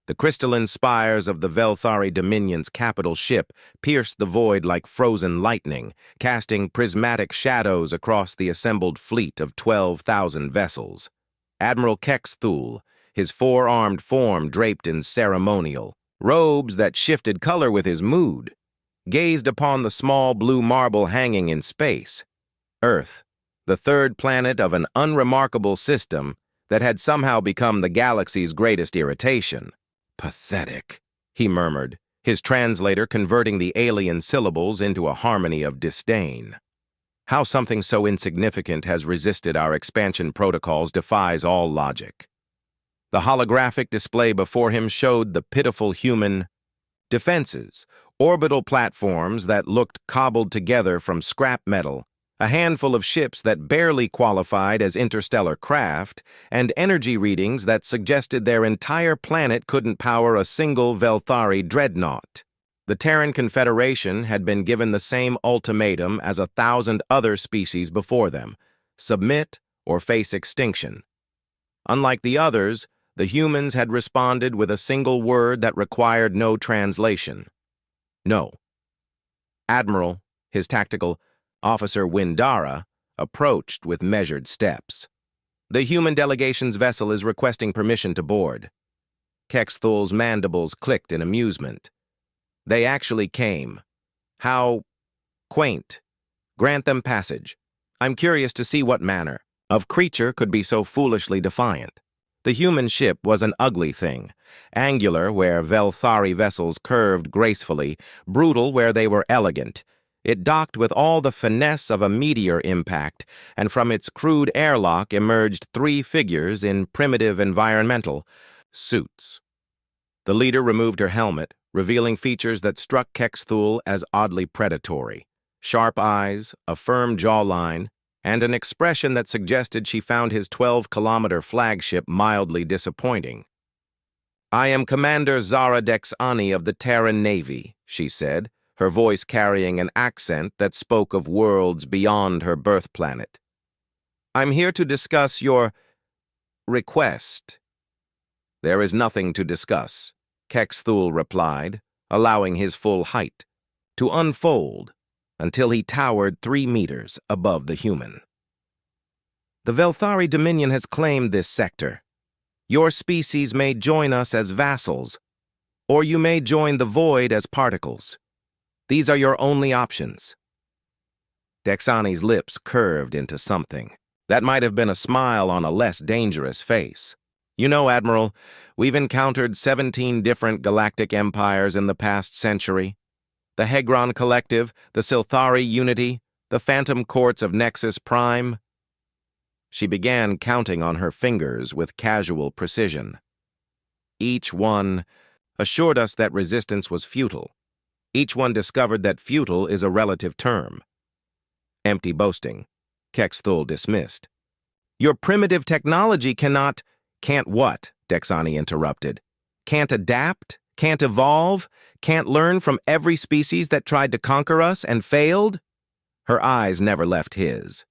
The crystalline spires of the Velthari Dominion's capital ship pierced the void like frozen lightning, casting prismatic shadows across the assembled fleet of 12,000 vessels. Admiral Kexthul, his four-armed form draped in ceremonial robes that shifted color with his mood, gazed upon the small blue marble hanging in space. Earth, the third planet of an unremarkable system that had somehow become the galaxy's greatest irritation. "Pathetic," he murmured, his translator converting the alien syllables into a harmony of disdain. How something so insignificant has resisted our expansion protocols defies all logic. The holographic display before him showed the pitiful human defenses, orbital platforms that looked cobbled together from scrap metal, a handful of ships that barely qualified as interstellar craft, and energy readings that suggested their entire planet couldn't power a single Velthari dreadnought. The Terran Confederation had been given the same ultimatum as 1,000 other species before them: submit or face extinction. Unlike the others, the humans had responded with a single word that required no translation: no. Admiral, his tactical Officer Windara, approached with measured steps. "The human delegation's vessel is requesting permission to board." Kexthul's mandibles clicked in amusement. "They actually came. How quaint. Grant them passage. I'm curious to see what manner of creature could be so foolishly defiant." The human ship was an ugly thing, angular where Velthari vessels curved gracefully, brutal where they were elegant. It docked with all the finesse of a meteor impact, and from its crude airlock emerged three figures in primitive environmental suits. The leader removed her helmet, revealing features that struck Kexthul as oddly predatory: sharp eyes, a firm jawline, and an expression that suggested she found his 12-kilometer flagship mildly disappointing. "I am Commander Zara Dexani of the Terran Navy," she said, her voice carrying an accent that spoke of worlds beyond her birth planet. "I'm here to discuss your request." "There is nothing to discuss," Kexthul replied, allowing his full height to unfold until he towered 3 meters above the human. "The Velthari Dominion has claimed this sector. Your species may join us as vassals, or you may join the void as particles. These are your only options." Dexani's lips curved into something that might have been a smile on a less dangerous face. "You know, Admiral, we've encountered 17 different galactic empires in the past century. The Hegron Collective, the Silthari Unity, the Phantom Courts of Nexus Prime." She began counting on her fingers with casual precision. "Each one assured us that resistance was futile. Each one discovered that futile is a relative term." "Empty boasting," Kexthul dismissed. "Your primitive technology cannot—" "Can't what?" Dexani interrupted. "Can't adapt? Can't evolve? Can't learn from every species that tried to conquer us and failed?" Her eyes never left his.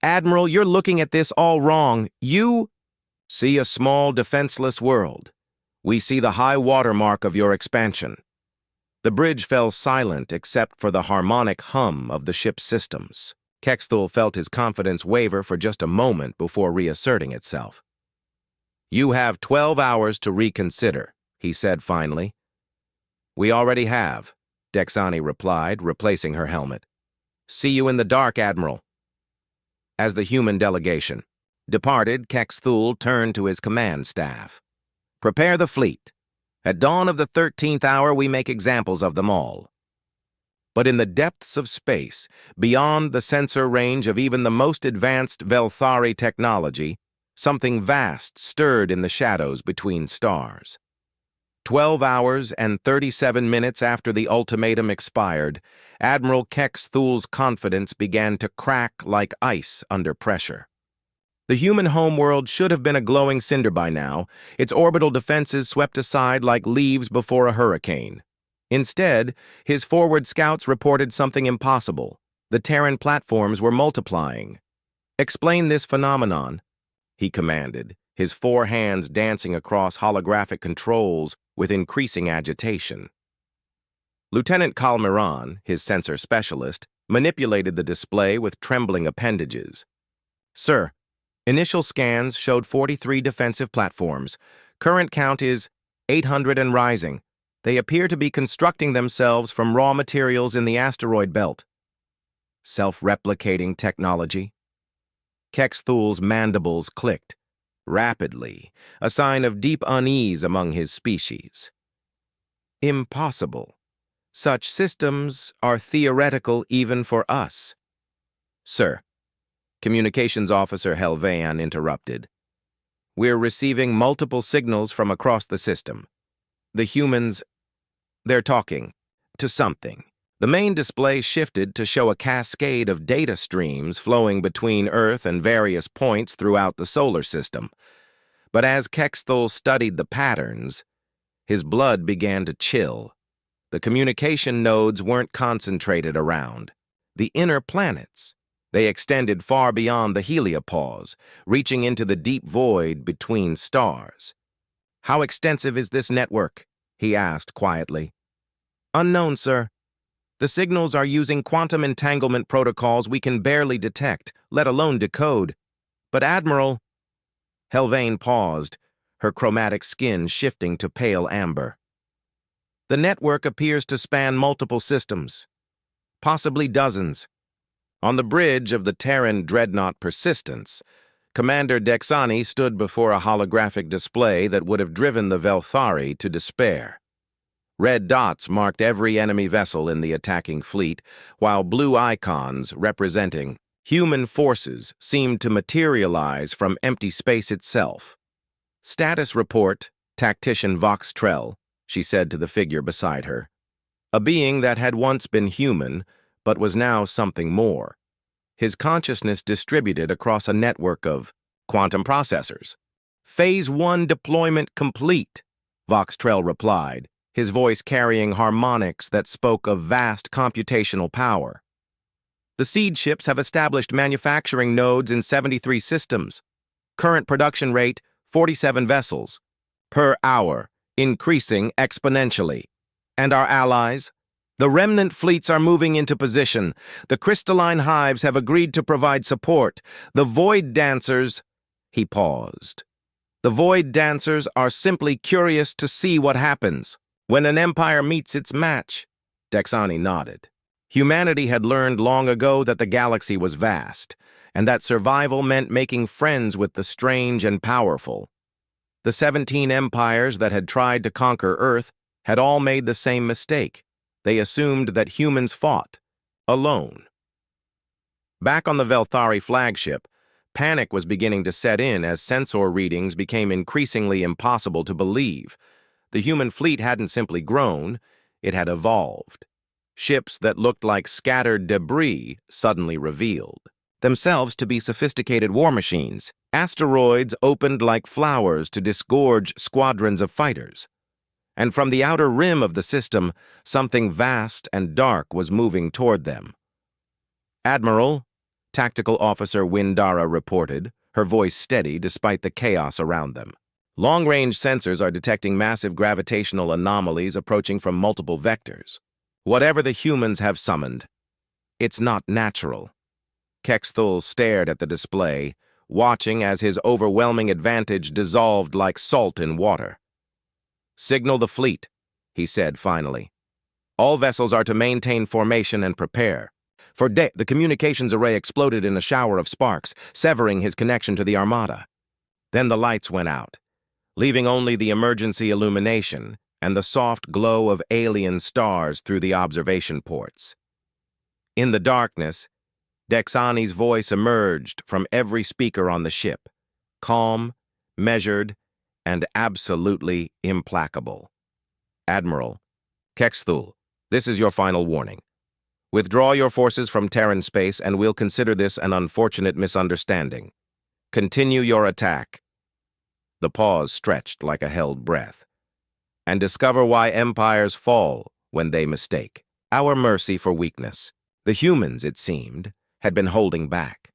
"Admiral, you're looking at this all wrong. You see a small, defenseless world. We see the high watermark of your expansion." The bridge fell silent except for the harmonic hum of the ship's systems. Kexthul felt his confidence waver for just a moment before reasserting itself. "You have 12 hours to reconsider," he said finally. "We already have," Dexani replied, replacing her helmet. "See you in the dark, Admiral." As the human delegation departed, Kexthul turned to his command staff. "Prepare the fleet. At dawn of the 13th hour, we make examples of them all." But in the depths of space, beyond the sensor range of even the most advanced Velthari technology, something vast stirred in the shadows between stars. 12 hours and 37 minutes after the ultimatum expired, Admiral Kexthul's confidence began to crack like ice under pressure. The human homeworld should have been a glowing cinder by now, its orbital defenses swept aside like leaves before a hurricane. Instead, his forward scouts reported something impossible. The Terran platforms were multiplying. "Explain this phenomenon," he commanded, his 4 hands dancing across holographic controls with increasing agitation. Lieutenant Calmiran, his sensor specialist, manipulated the display with trembling appendages. "Sir, initial scans showed 43 defensive platforms. Current count is 800 and rising. They appear to be constructing themselves from raw materials in the asteroid belt." Self-replicating technology? Kexthul's mandibles clicked, rapidly, a sign of deep unease among his species. Impossible. Such systems are theoretical even for us. "Sir," Communications Officer Helvan interrupted, "we're receiving multiple signals from across the system. The humans, they're talking to something." The main display shifted to show a cascade of data streams flowing between Earth and various points throughout the solar system. But as Kexthul studied the patterns, his blood began to chill. The communication nodes weren't concentrated around the inner planets. They extended far beyond the heliopause, reaching into the deep void between stars. "How extensive is this network?" he asked quietly. "Unknown, sir. The signals are using quantum entanglement protocols we can barely detect, let alone decode. But Admiral..." Helvane paused, her chromatic skin shifting to pale amber. "The network appears to span multiple systems, possibly dozens." On the bridge of the Terran dreadnought Persistence, Commander Dexani stood before a holographic display that would have driven the Velthari to despair. Red dots marked every enemy vessel in the attacking fleet, while blue icons representing human forces seemed to materialize from empty space itself. "Status report, Tactician Vox Trell," she said to the figure beside her. A being that had once been human, but was now something more. His consciousness distributed across a network of quantum processors. "Phase 1 deployment complete," Vox Trell replied, his voice carrying harmonics that spoke of vast computational power. "The seed ships have established manufacturing nodes in 73 systems. Current production rate, 47 vessels per hour, increasing exponentially. And our allies? The remnant fleets are moving into position. The crystalline hives have agreed to provide support. The Void Dancers..." He paused. "The Void Dancers are simply curious to see what happens when an empire meets its match." Dexani nodded. Humanity had learned long ago that the galaxy was vast, and that survival meant making friends with the strange and powerful. The 17 empires that had tried to conquer Earth had all made the same mistake. They assumed that humans fought, alone. Back on the Velthari flagship, panic was beginning to set in as sensor readings became increasingly impossible to believe. The human fleet hadn't simply grown, it had evolved. Ships that looked like scattered debris suddenly revealed themselves to be sophisticated war machines. Asteroids opened like flowers to disgorge squadrons of fighters. And from the outer rim of the system, something vast and dark was moving toward them. "Admiral," Tactical Officer Windara reported, her voice steady despite the chaos around them. "Long-range sensors are detecting massive gravitational anomalies approaching from multiple vectors. Whatever the humans have summoned, it's not natural." Kexthul stared at the display, watching as his overwhelming advantage dissolved like salt in water. "Signal the fleet," he said finally. "All vessels are to maintain formation and prepare." The communications array exploded in a shower of sparks, severing his connection to the armada. Then the lights went out, leaving only the emergency illumination and the soft glow of alien stars through the observation ports. In the darkness, Dexani's voice emerged from every speaker on the ship, calm, measured, and absolutely implacable. "Admiral, Kexthul, this is your final warning. Withdraw your forces from Terran space and we'll consider this an unfortunate misunderstanding. Continue your attack." The pause stretched like a held breath. "And discover why empires fall when they mistake our mercy for weakness." The humans, it seemed, had been holding back.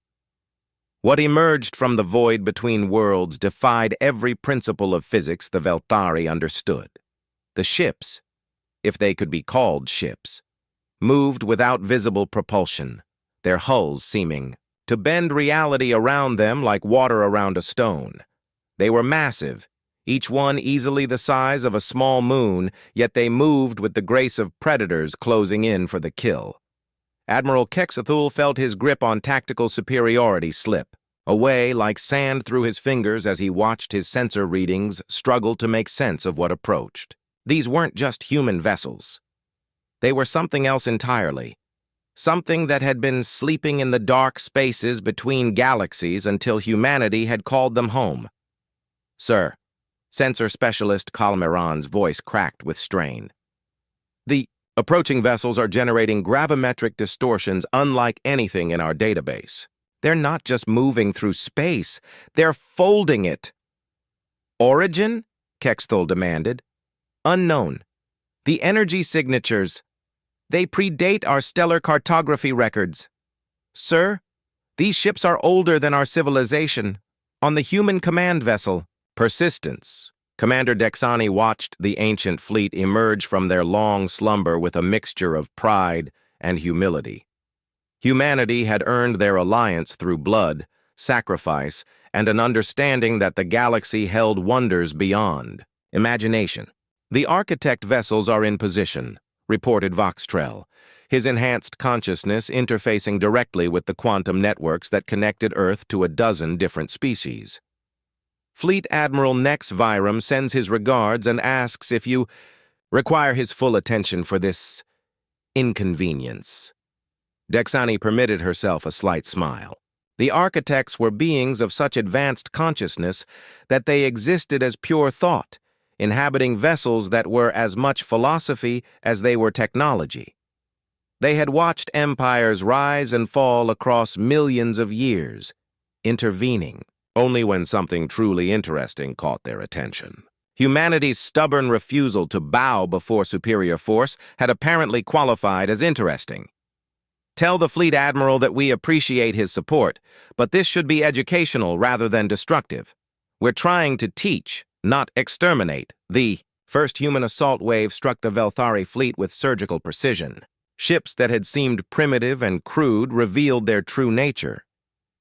What emerged from the void between worlds defied every principle of physics the Velthari understood. The ships, if they could be called ships, moved without visible propulsion, their hulls seeming to bend reality around them like water around a stone. They were massive, each one easily the size of a small moon, yet they moved with the grace of predators closing in for the kill. Admiral Kexathul felt his grip on tactical superiority slip away like sand through his fingers as he watched his sensor readings struggle to make sense of what approached. These weren't just human vessels. They were something else entirely. Something that had been sleeping in the dark spaces between galaxies until humanity had called them home. "Sir," sensor specialist Kalmiran's voice cracked with strain. "The approaching vessels are generating gravimetric distortions unlike anything in our database. They're not just moving through space, they're folding it." "Origin?" Kexthul demanded. "Unknown. The energy signatures. They predate our stellar cartography records. Sir, these ships are older than our civilization. On the human command vessel, Persistence, Commander Dexani watched the ancient fleet emerge from their long slumber with a mixture of pride and humility. Humanity had earned their alliance through blood, sacrifice, and an understanding that the galaxy held wonders beyond imagination. "The architect vessels are in position," reported Voxtrell, his enhanced consciousness interfacing directly with the quantum networks that connected Earth to a dozen different species. "Fleet Admiral Nex Virum sends his regards and asks if you require his full attention for this inconvenience." Dexani permitted herself a slight smile. The architects were beings of such advanced consciousness that they existed as pure thought, inhabiting vessels that were as much philosophy as they were technology. They had watched empires rise and fall across millions of years, intervening only when something truly interesting caught their attention. Humanity's stubborn refusal to bow before superior force had apparently qualified as interesting. "Tell the Fleet Admiral that we appreciate his support, but this should be educational rather than destructive. We're trying to teach, not exterminate." The first human assault wave struck the Velthari fleet with surgical precision. Ships that had seemed primitive and crude revealed their true nature.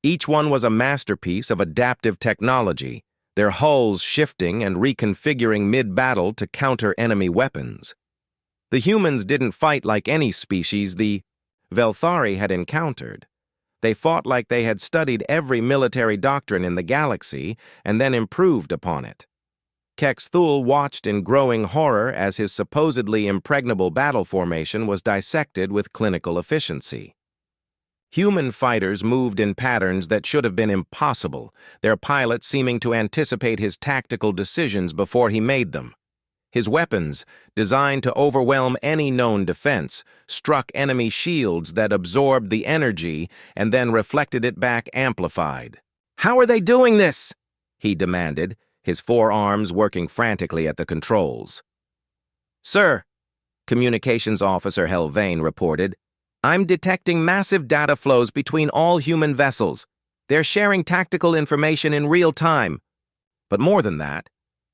Each one was a masterpiece of adaptive technology, their hulls shifting and reconfiguring mid-battle to counter enemy weapons. The humans didn't fight like any species the Velthari had encountered. They fought like they had studied every military doctrine in the galaxy and then improved upon it. Kexthul watched in growing horror as his supposedly impregnable battle formation was dissected with clinical efficiency. Human fighters moved in patterns that should have been impossible, their pilot seeming to anticipate his tactical decisions before he made them. His weapons, designed to overwhelm any known defense, struck enemy shields that absorbed the energy and then reflected it back amplified. "How are they doing this?" he demanded, his forearms working frantically at the controls. "Sir," Communications Officer Helvane reported, "I'm detecting massive data flows between all human vessels. They're sharing tactical information in real time. But more than that,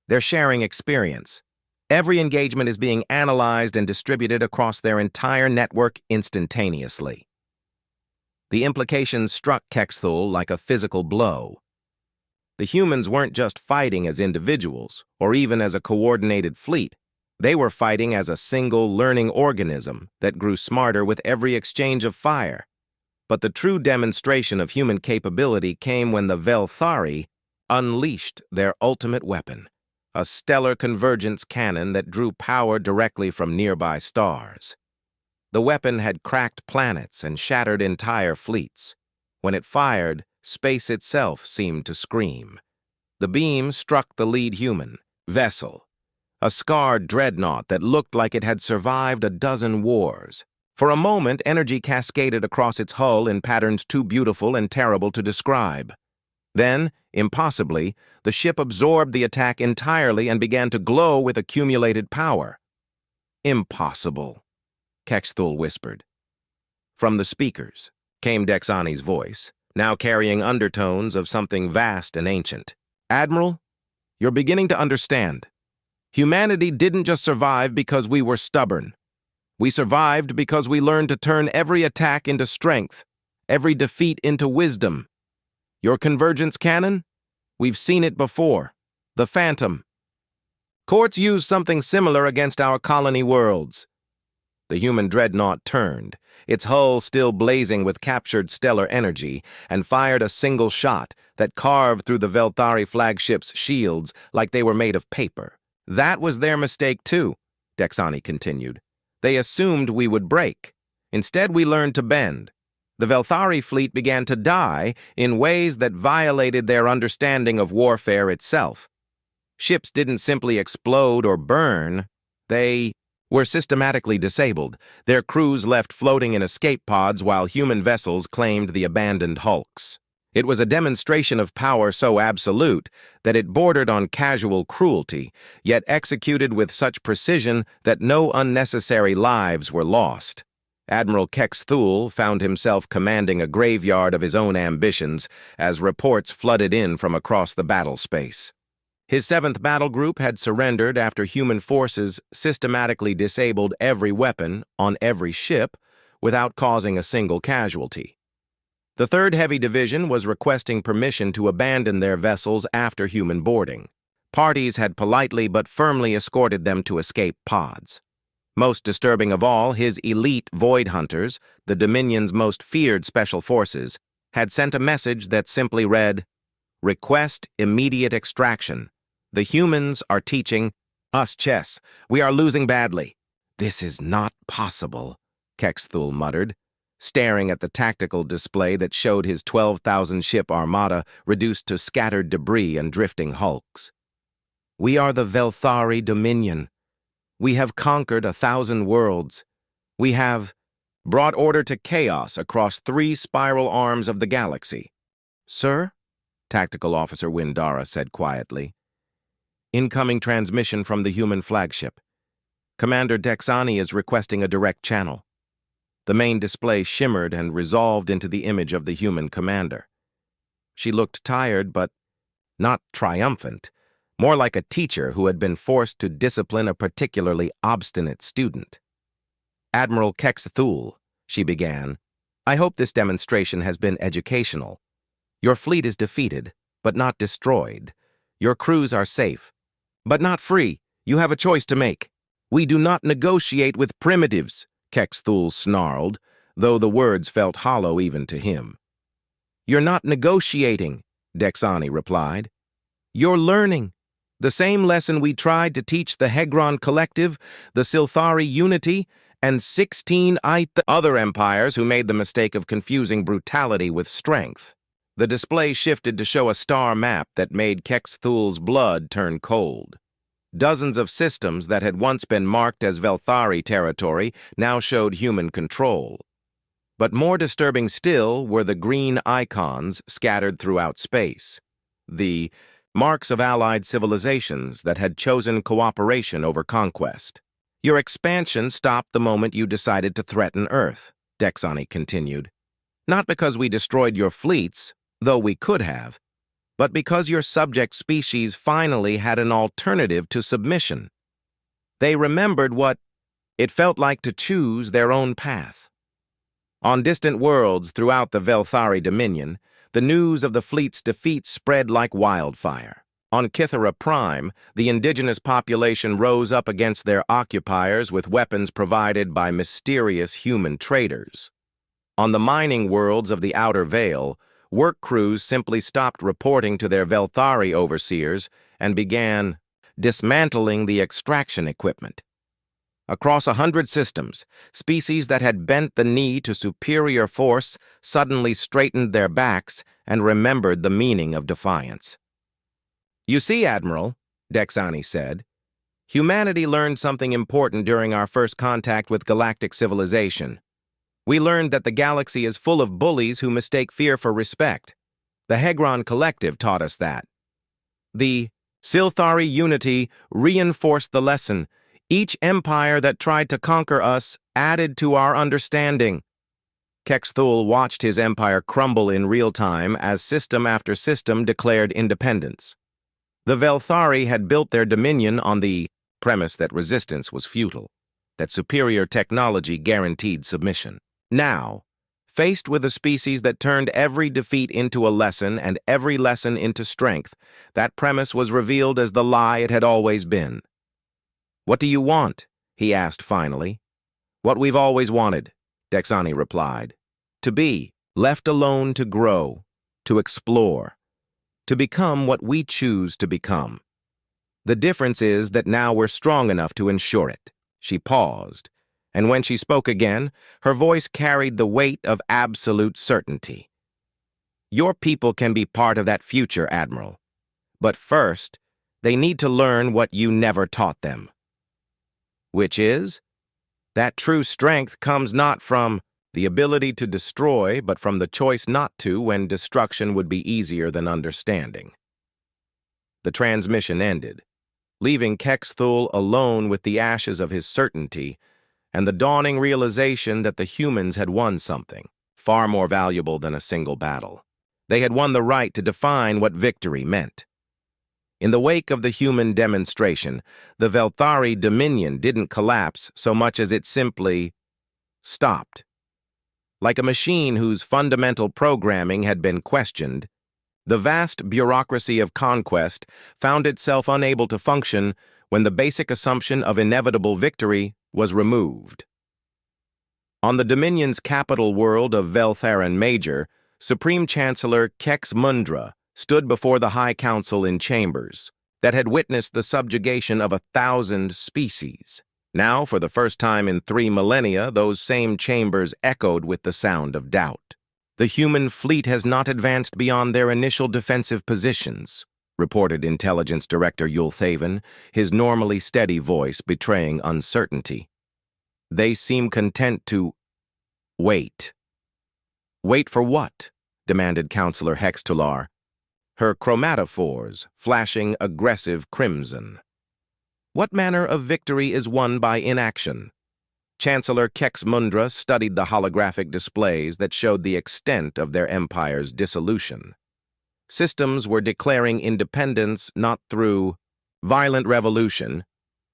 they're sharing experience. Every engagement is being analyzed and distributed across their entire network instantaneously." The implications struck Kexthul like a physical blow. The humans weren't just fighting as individuals, or even as a coordinated fleet. They were fighting as a single learning organism that grew smarter with every exchange of fire. But the true demonstration of human capability came when the Velthari unleashed their ultimate weapon, a stellar convergence cannon that drew power directly from nearby stars. The weapon had cracked planets and shattered entire fleets. When it fired, space itself seemed to scream. The beam struck the lead human vessel, a scarred dreadnought that looked like it had survived a dozen wars. For a moment, energy cascaded across its hull in patterns too beautiful and terrible to describe. Then, impossibly, the ship absorbed the attack entirely and began to glow with accumulated power. "Impossible," Kexthul whispered. From the speakers came Dexani's voice, now carrying undertones of something vast and ancient. "Admiral, you're beginning to understand. Humanity didn't just survive because we were stubborn. We survived because we learned to turn every attack into strength, every defeat into wisdom. Your convergence cannon? We've seen it before. The Phantom. Courts used something similar against our colony worlds. The human dreadnought turned, its hull still blazing with captured stellar energy, and fired a single shot that carved through the Velthari flagship's shields like they were made of paper. That was their mistake too, Dexani continued. They assumed we would break. Instead, we learned to bend. The Velthari fleet began to die in ways that violated their understanding of warfare itself. Ships didn't simply explode or burn. They were systematically disabled, their crews left floating in escape pods while human vessels claimed the abandoned hulks. It was a demonstration of power so absolute that it bordered on casual cruelty, yet executed with such precision that no unnecessary lives were lost. Admiral Kex Thule found himself commanding a graveyard of his own ambitions as reports flooded in from across the battle space. His 7th Battle Group had surrendered after human forces systematically disabled every weapon on every ship without causing a single casualty. The 3rd Heavy Division was requesting permission to abandon their vessels after human boarding. Parties had politely but firmly escorted them to escape pods. Most disturbing of all, his elite Void Hunters, the Dominion's most feared special forces, had sent a message that simply read, "Request immediate extraction. The humans are teaching us chess. We are losing badly." "This is not possible," Kex Thule muttered, staring at the tactical display that showed his 12,000-ship armada reduced to scattered debris and drifting hulks. "We are the Velthari Dominion. We have conquered 1,000 worlds. We have brought order to chaos across 3 spiral arms of the galaxy." "Sir?" Tactical Officer Windara said quietly. "Incoming transmission from the human flagship. Commander Dexani is requesting a direct channel." The main display shimmered and resolved into the image of the human commander. She looked tired, but not triumphant, more like a teacher who had been forced to discipline a particularly obstinate student. "Admiral Kex Thule," she began, "I hope this demonstration has been educational. Your fleet is defeated, but not destroyed. Your crews are safe, but not free. You have a choice to make." "We do not negotiate with primitives," Kex Thule snarled, though the words felt hollow even to him. "You're not negotiating," Dexani replied. "You're learning. The same lesson we tried to teach the Hegron Collective, the Silthari Unity, and 16 other empires who made the mistake of confusing brutality with strength." The display shifted to show a star map that made Kex Thule's blood turn cold. Dozens of systems that had once been marked as Velthari territory now showed human control. But more disturbing still were the green icons scattered throughout space, the marks of allied civilizations that had chosen cooperation over conquest. "Your expansion stopped the moment you decided to threaten Earth," Dexani continued. "Not because we destroyed your fleets, though we could have, but because your subject species finally had an alternative to submission. They remembered what it felt like to choose their own path." On distant worlds throughout the Velthari Dominion, the news of the fleet's defeat spread like wildfire. On Kythera Prime, the indigenous population rose up against their occupiers with weapons provided by mysterious human traders. On the mining worlds of the Outer Veil, work crews simply stopped reporting to their Velthari overseers and began dismantling the extraction equipment. Across 100 systems, species that had bent the knee to superior force suddenly straightened their backs and remembered the meaning of defiance. "You see, Admiral," Dexani said, "humanity learned something important during our first contact with galactic civilization. We learned that the galaxy is full of bullies who mistake fear for respect. The Hegron Collective taught us that. The Silthari Unity reinforced the lesson. Each empire that tried to conquer us added to our understanding." Kex Thule watched his empire crumble in real time as system after system declared independence. The Velthari had built their dominion on the premise that resistance was futile, that superior technology guaranteed submission. Now, faced with a species that turned every defeat into a lesson and every lesson into strength, that premise was revealed as the lie it had always been. "What do you want?" he asked finally. "What we've always wanted," Dexani replied. "To be left alone to grow, to explore, to become what we choose to become. The difference is that now we're strong enough to ensure it." She paused, and when she spoke again, her voice carried the weight of absolute certainty. "Your people can be part of that future, Admiral. But first, they need to learn what you never taught them. Which is? That true strength comes not from the ability to destroy, but from the choice not to when destruction would be easier than understanding." The transmission ended, leaving Kexthul alone with the ashes of his certainty and the dawning realization that the humans had won something far more valuable than a single battle. They had won the right to define what victory meant. In the wake of the human demonstration, the Velthari Dominion didn't collapse so much as it simply stopped. Like a machine whose fundamental programming had been questioned, the vast bureaucracy of conquest found itself unable to function when the basic assumption of inevitable victory was removed. On the Dominion's capital world of Veltharan Major, Supreme Chancellor Kex Mundra stood before the High Council in chambers that had witnessed the subjugation of 1,000 species. Now, for the first time in 3 millennia, those same chambers echoed with the sound of doubt. "The human fleet has not advanced beyond their initial defensive positions," reported Intelligence Director Yulthaven, his normally steady voice betraying uncertainty. "They seem content to wait." "Wait for what?" demanded Counselor Hextular, her chromatophores flashing aggressive crimson. "What manner of victory is won by inaction?" Chancellor Kex Mundra studied the holographic displays that showed the extent of their empire's dissolution. Systems were declaring independence not through violent revolution,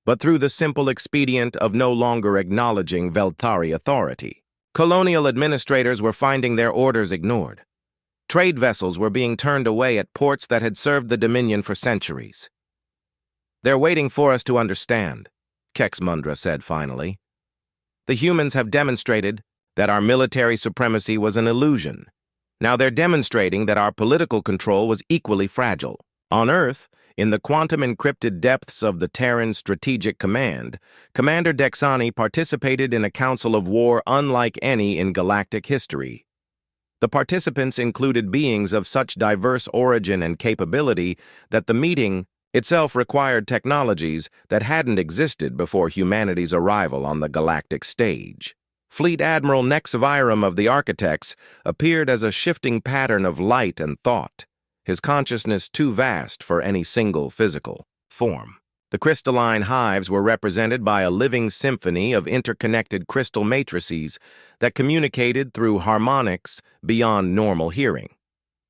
but through the simple expedient of no longer acknowledging Velthari authority. Colonial administrators were finding their orders ignored. Trade vessels were being turned away at ports that had served the Dominion for centuries. "They're waiting for us to understand," Kex Mundra said finally. "The humans have demonstrated that our military supremacy was an illusion. Now they're demonstrating that our political control was equally fragile. On Earth, in the quantum-encrypted depths of the Terran Strategic Command, Commander Dexani participated in a council of war unlike any in galactic history. The participants included beings of such diverse origin and capability that the meeting itself required technologies that hadn't existed before humanity's arrival on the galactic stage. Fleet Admiral Nexaviram of the Architects appeared as a shifting pattern of light and thought, his consciousness too vast for any single physical form. The crystalline hives were represented by a living symphony of interconnected crystal matrices that communicated through harmonics beyond normal hearing.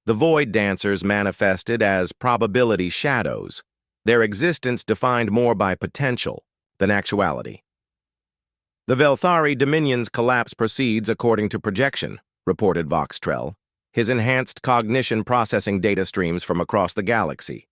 The void dancers manifested as probability shadows, their existence defined more by potential than actuality. "The Velthari Dominion's collapse proceeds according to projection," reported Voxtrell, his enhanced cognition processing data streams from across the galaxy.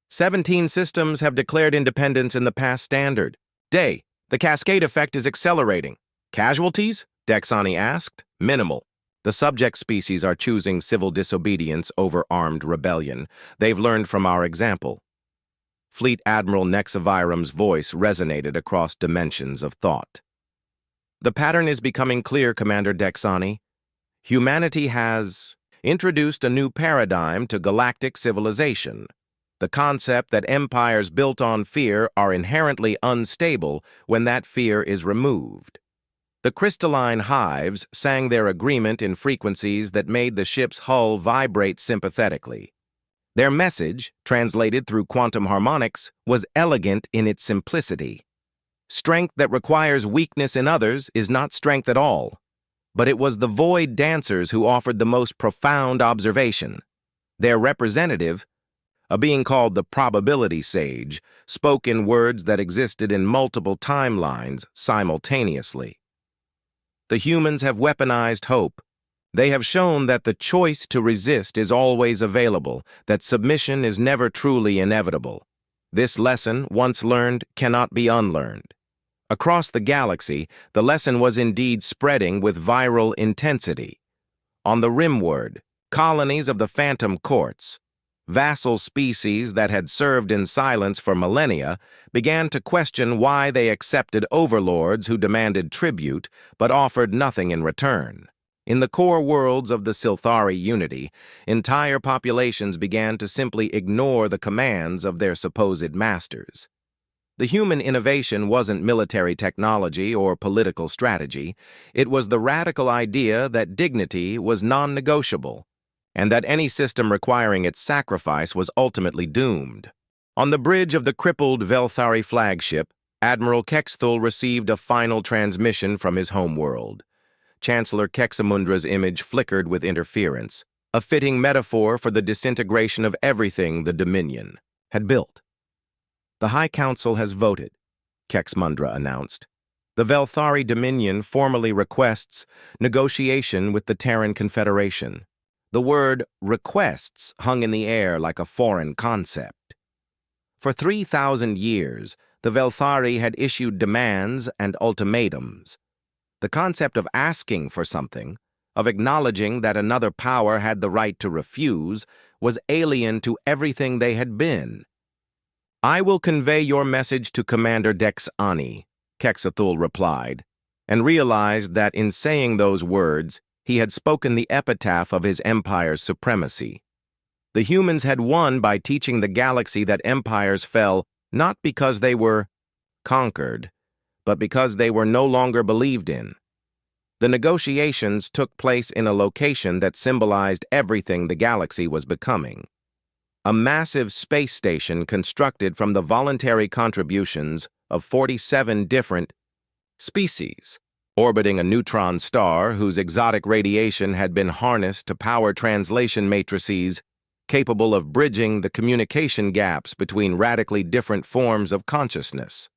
17 systems have declared independence in the past standard day. The cascade effect is accelerating. "Casualties?" Dexani asked. "Minimal. The subject species are choosing civil disobedience over armed rebellion. They've learned from our example." Fleet Admiral Nexaviram's voice resonated across dimensions of thought. "The pattern is becoming clear, Commander Dexani. Humanity has introduced a new paradigm to galactic civilization. The concept that empires built on fear are inherently unstable when that fear is removed. The crystalline hives sang their agreement in frequencies that made the ship's hull vibrate sympathetically. Their message, translated through quantum harmonics, was elegant in its simplicity. Strength that requires weakness in others is not strength at all. But it was the void dancers who offered the most profound observation. Their representative, A being called the Probability Sage spoke in words that existed in multiple timelines simultaneously. The humans have weaponized hope. They have shown that the choice to resist is always available, that submission is never truly inevitable. This lesson, once learned, cannot be unlearned. Across the galaxy, the lesson was indeed spreading with viral intensity. On the Rimward, colonies of the Phantom Courts, vassal species that had served in silence for millennia, began to question why they accepted overlords who demanded tribute but offered nothing in return. In the core worlds of the Silthari Unity, entire populations began to simply ignore the commands of their supposed masters. The human innovation wasn't military technology or political strategy. It was the radical idea that dignity was non-negotiable, and that any system requiring its sacrifice was ultimately doomed. On the bridge of the crippled Velthari flagship, Admiral Kexthul received a final transmission from his homeworld. Chancellor Kexamundra's image flickered with interference, a fitting metaphor for the disintegration of everything the Dominion had built. "The High Council has voted," Kexamundra announced. "The Velthari Dominion formally requests negotiation with the Terran Confederation." The word requests hung in the air like a foreign concept. For 3,000 years, the Velthari had issued demands and ultimatums. The concept of asking for something, of acknowledging that another power had the right to refuse, was alien to everything they had been. "I will convey your message to Commander Dexani," Kexathul replied, and realized that in saying those words, he had spoken the epitaph of his empire's supremacy. The humans had won by teaching the galaxy that empires fell not because they were conquered, but because they were no longer believed in. The negotiations took place in a location that symbolized everything the galaxy was becoming. A massive space station constructed from the voluntary contributions of 47 different species, orbiting a neutron star whose exotic radiation had been harnessed to power translation matrices capable of bridging the communication gaps between radically different forms of consciousness.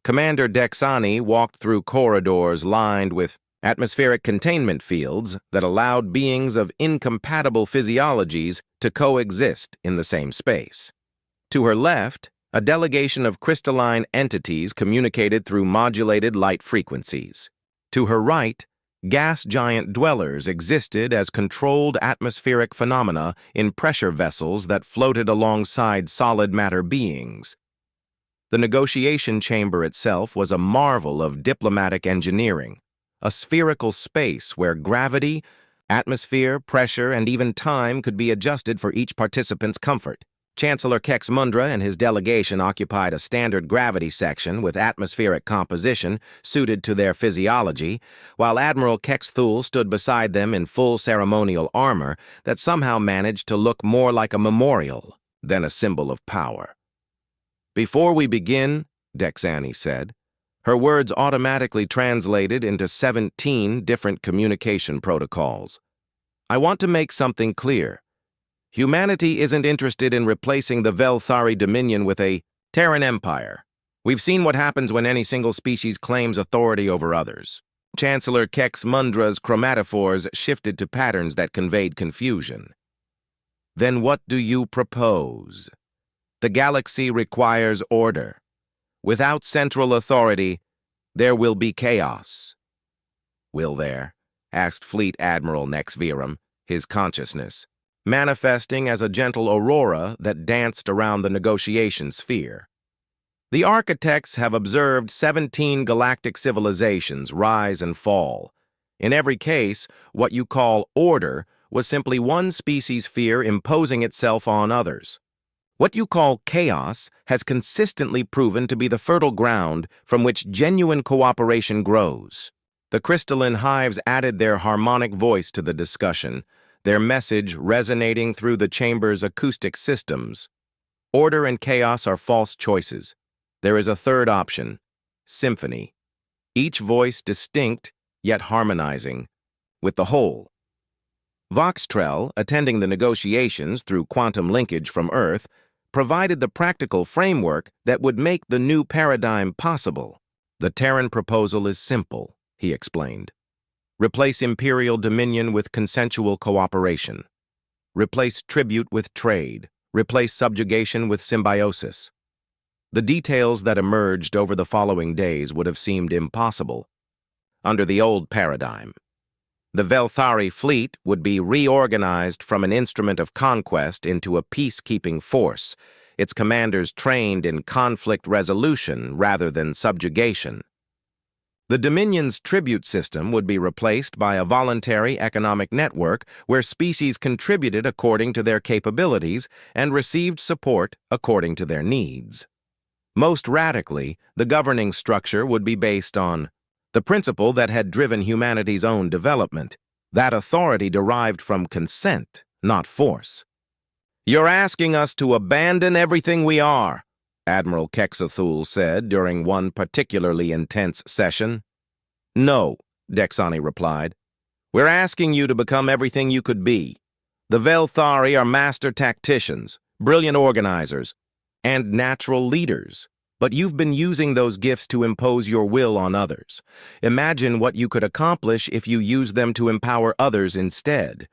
Commander Dexani walked through corridors lined with atmospheric containment fields that allowed beings of incompatible physiologies to coexist in the same space. To her left, a delegation of crystalline entities communicated through modulated light frequencies. To her right, gas giant dwellers existed as controlled atmospheric phenomena in pressure vessels that floated alongside solid matter beings. The negotiation chamber itself was a marvel of diplomatic engineering, a spherical space where gravity, atmosphere, pressure, and even time could be adjusted for each participant's comfort. Chancellor Kexamundra and his delegation occupied a standard gravity section with atmospheric composition suited to their physiology, while Admiral Kexthul stood beside them in full ceremonial armor that somehow managed to look more like a memorial than a symbol of power. "Before we begin," Dexani said, her words automatically translated into 17 different communication protocols. "I want to make something clear. Humanity isn't interested in replacing the Velthari Dominion with a Terran Empire. We've seen what happens when any single species claims authority over others." Chancellor Kexamundra's chromatophores shifted to patterns that conveyed confusion. "Then what do you propose? The galaxy requires order. Without central authority, there will be chaos." "Will there?" asked Fleet Admiral Nexvirum, his consciousness manifesting as a gentle aurora that danced around the negotiation sphere. "The architects have observed 17 galactic civilizations rise and fall. In every case, what you call order was simply one species' fear imposing itself on others. What you call chaos has consistently proven to be the fertile ground from which genuine cooperation grows." The crystalline hives added their harmonic voice to the discussion, their message resonating through the chamber's acoustic systems. Order and chaos are false choices. There is a third option: symphony. Each voice distinct, yet harmonizing, with the whole. Voxtrel, attending the negotiations through quantum linkage from Earth, provided the practical framework that would make the new paradigm possible. The Terran proposal is simple, he explained. Replace imperial dominion with consensual cooperation. Replace tribute with trade. Replace subjugation with symbiosis. The details that emerged over the following days would have seemed impossible under the old paradigm. The Velthari fleet would be reorganized from an instrument of conquest into a peacekeeping force, its commanders trained in conflict resolution rather than subjugation. The Dominion's tribute system would be replaced by a voluntary economic network where species contributed according to their capabilities and received support according to their needs. Most radically, the governing structure would be based on the principle that had driven humanity's own development, that authority derived from consent, not force. "You're asking us to abandon everything we are," Admiral Kexathul said during one particularly intense session. "No," Dexani replied. "We're asking you to become everything you could be. The Velthari are master tacticians, brilliant organizers, and natural leaders. But you've been using those gifts to impose your will on others. Imagine what you could accomplish if you used them to empower others instead.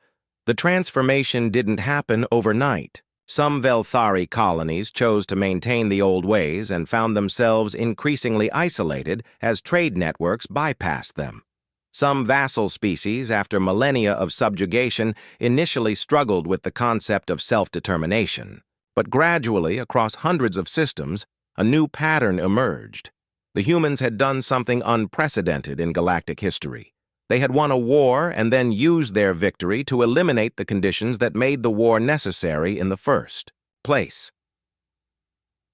The transformation didn't happen overnight. Some Velthari colonies chose to maintain the old ways and found themselves increasingly isolated as trade networks bypassed them. Some vassal species, after millennia of subjugation, initially struggled with the concept of self-determination. But gradually, across hundreds of systems, a new pattern emerged. The humans had done something unprecedented in galactic history. They had won a war and then used their victory to eliminate the conditions that made the war necessary in the first place.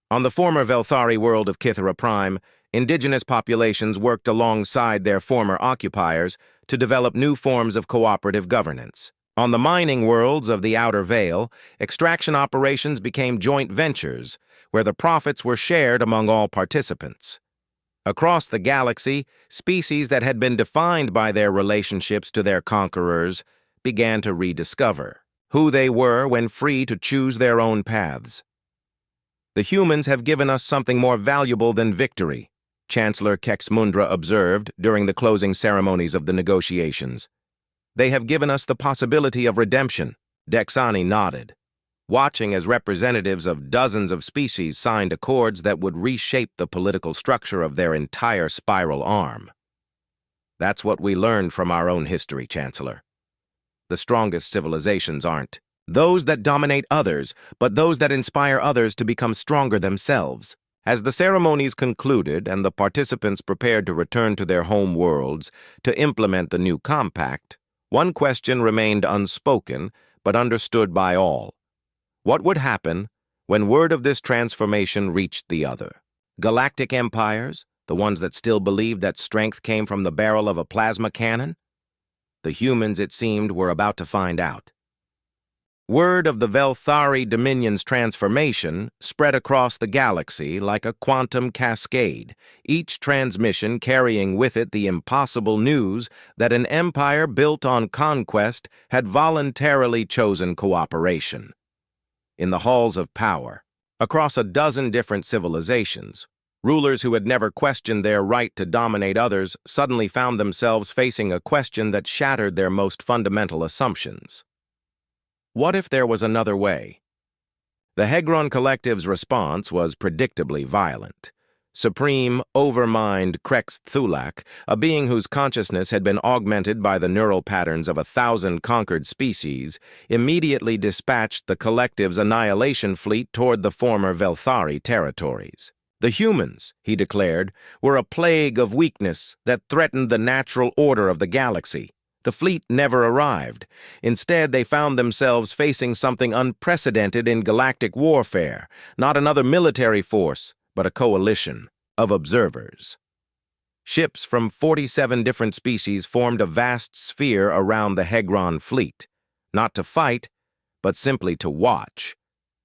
On the former Velthari world of Kithara Prime, indigenous populations worked alongside their former occupiers to develop new forms of cooperative governance. On the mining worlds of the Outer Veil, extraction operations became joint ventures, where the profits were shared among all participants. Across the galaxy, species that had been defined by their relationships to their conquerors began to rediscover who they were when free to choose their own paths. "The humans have given us something more valuable than victory," Chancellor Kexmundra observed during the closing ceremonies of the negotiations. "They have given us the possibility of redemption." Dexani nodded, watching as representatives of dozens of species signed accords that would reshape the political structure of their entire spiral arm. "That's what we learned from our own history, Chancellor. The strongest civilizations aren't those that dominate others, but those that inspire others to become stronger themselves." As the ceremonies concluded and the participants prepared to return to their home worlds to implement the new compact, one question remained unspoken but understood by all. What would happen when word of this transformation reached the other? Galactic empires, the ones that still believed that strength came from the barrel of a plasma cannon? The humans, it seemed, were about to find out. Word of the Velthari Dominion's transformation spread across the galaxy like a quantum cascade, each transmission carrying with it the impossible news that an empire built on conquest had voluntarily chosen cooperation. In the halls of power, across a dozen different civilizations, rulers who had never questioned their right to dominate others suddenly found themselves facing a question that shattered their most fundamental assumptions. What if there was another way? The Hegron Collective's response was predictably violent. Supreme, overmind Krex Thulak, a being whose consciousness had been augmented by the neural patterns of 1,000 conquered species, immediately dispatched the Collective's annihilation fleet toward the former Velthari territories. The humans, he declared, were a plague of weakness that threatened the natural order of the galaxy. The fleet never arrived. Instead, they found themselves facing something unprecedented in galactic warfare, not another military force, but a coalition of observers. Ships from 47 different species formed a vast sphere around the Hegron fleet, not to fight, but simply to watch.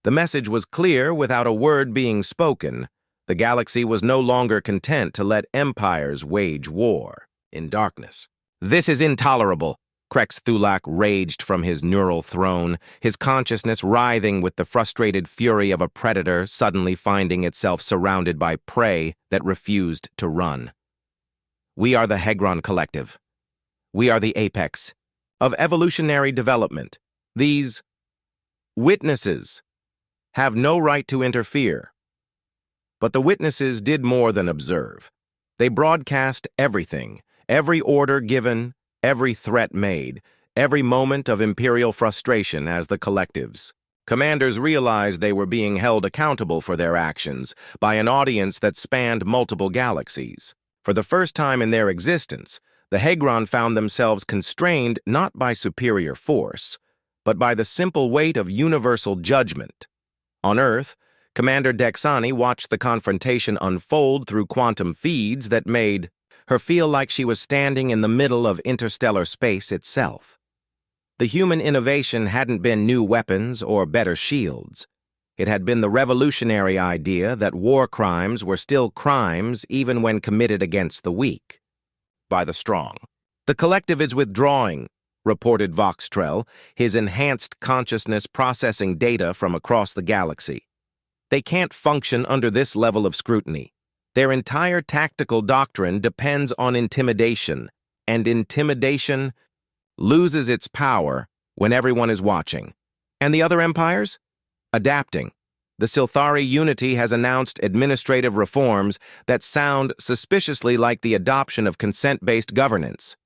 The message was clear without a word being spoken. The galaxy was no longer content to let empires wage war in darkness. "This is intolerable," Krex Thulak raged from his neural throne, his consciousness writhing with the frustrated fury of a predator suddenly finding itself surrounded by prey that refused to run. We are the Hegron Collective. We are the apex of evolutionary development. These witnesses have no right to interfere. But the witnesses did more than observe. They broadcast everything, every order given, every threat made, every moment of imperial frustration as the collectives. Commanders realized they were being held accountable for their actions by an audience that spanned multiple galaxies. For the first time in their existence, the Hegron found themselves constrained not by superior force, but by the simple weight of universal judgment. On Earth, Commander Dexani watched the confrontation unfold through quantum feeds that made her feel like she was standing in the middle of interstellar space itself. The human innovation hadn't been new weapons or better shields. It had been the revolutionary idea that war crimes were still crimes even when committed against the weak. By the strong. The collective is withdrawing, reported Voxtrell, his enhanced consciousness processing data from across the galaxy. They can't function under this level of scrutiny. Their entire tactical doctrine depends on intimidation, and intimidation loses its power when everyone is watching. And the other empires? Adapting. The Silthari Unity has announced administrative reforms that sound suspiciously like the adoption of consent-based governance.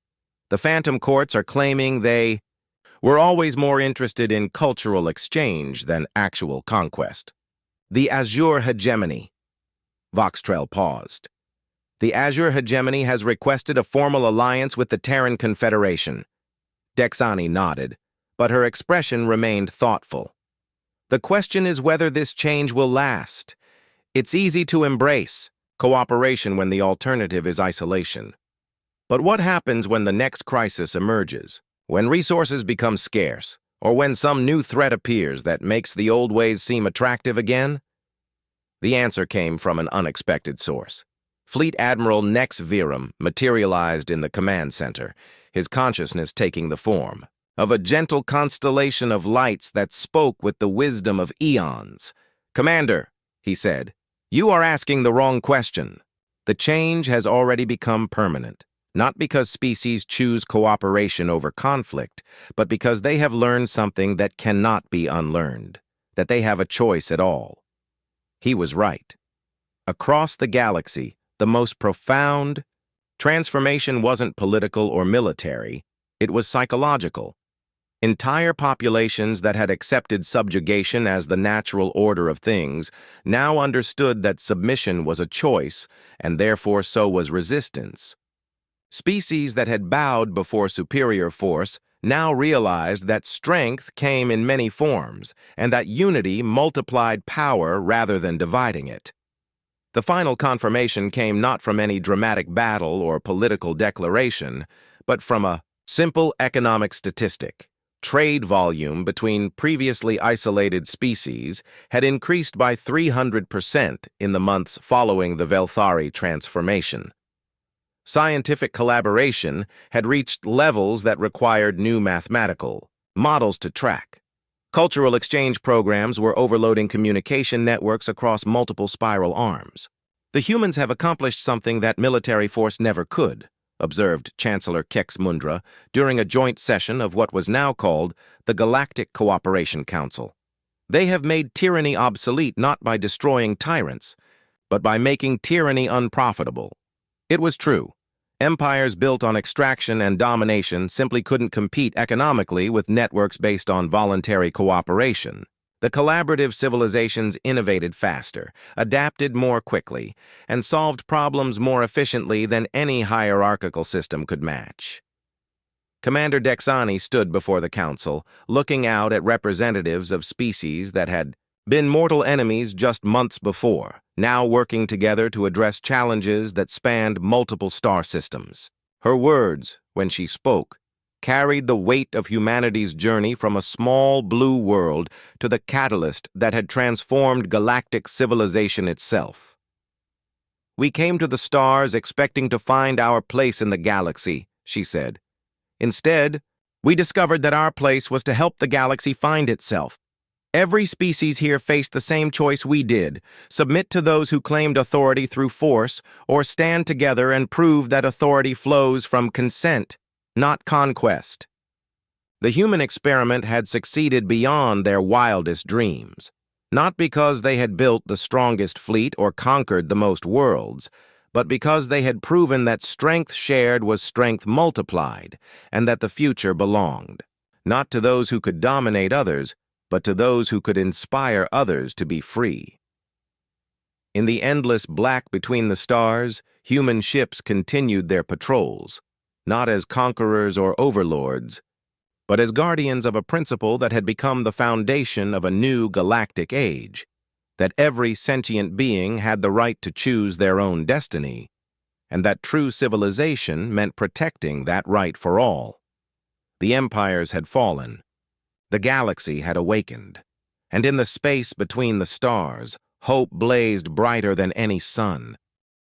The Phantom Courts are claiming they were always more interested in cultural exchange than actual conquest. The Azure Hegemony. Voxtrell paused. The Azure Hegemony has requested a formal alliance with the Terran Confederation. Dexani nodded, but her expression remained thoughtful. The question is whether this change will last. It's easy to embrace cooperation when the alternative is isolation. But what happens when the next crisis emerges? When resources become scarce, or when some new threat appears that makes the old ways seem attractive again? The answer came from an unexpected source. Fleet Admiral Nex Virum materialized in the command center, his consciousness taking the form of a gentle constellation of lights that spoke with the wisdom of eons. "Commander," he said, "you are asking the wrong question. The change has already become permanent, not because species choose cooperation over conflict, but because they have learned something that cannot be unlearned, that they have a choice at all." He was right. Across the galaxy, the most profound transformation wasn't political or military, it was psychological. Entire populations that had accepted subjugation as the natural order of things now understood that submission was a choice, and therefore so was resistance. Species that had bowed before superior force now realized that strength came in many forms, and that unity multiplied power rather than dividing it. The final confirmation came not from any dramatic battle or political declaration, but from a simple economic statistic. Trade volume between previously isolated species had increased by 300% in the months following the Velthari transformation. Scientific collaboration had reached levels that required new mathematical models to track. Cultural exchange programs were overloading communication networks across multiple spiral arms. "The humans have accomplished something that military force never could," observed Chancellor Kex Mundra during a joint session of what was now called the Galactic Cooperation Council. "They have made tyranny obsolete not by destroying tyrants, but by making tyranny unprofitable." It was true. Empires built on extraction and domination simply couldn't compete economically with networks based on voluntary cooperation. The collaborative civilizations innovated faster, adapted more quickly, and solved problems more efficiently than any hierarchical system could match. Commander Dexani stood before the council, looking out at representatives of species that had been mortal enemies just months before, now working together to address challenges that spanned multiple star systems. Her words, when she spoke, carried the weight of humanity's journey from a small blue world to the catalyst that had transformed galactic civilization itself. "We came to the stars expecting to find our place in the galaxy," she said. "Instead, We discovered that our place was to help the galaxy find itself. Every species here faced the same choice we did: submit to those who claimed authority through force, or stand together and prove that authority flows from consent, not conquest. The human experiment had succeeded beyond their wildest dreams, not because they had built the strongest fleet or conquered the most worlds, but because they had proven that strength shared was strength multiplied, and that the future belonged, not to those who could dominate others, but to those who could inspire others to be free. In the endless black between the stars, human ships continued their patrols, not as conquerors or overlords, but as guardians of a principle that had become the foundation of a new galactic age, that every sentient being had the right to choose their own destiny, and that true civilization meant protecting that right for all. The empires had fallen. The galaxy had awakened, and in the space between the stars, hope blazed brighter than any sun.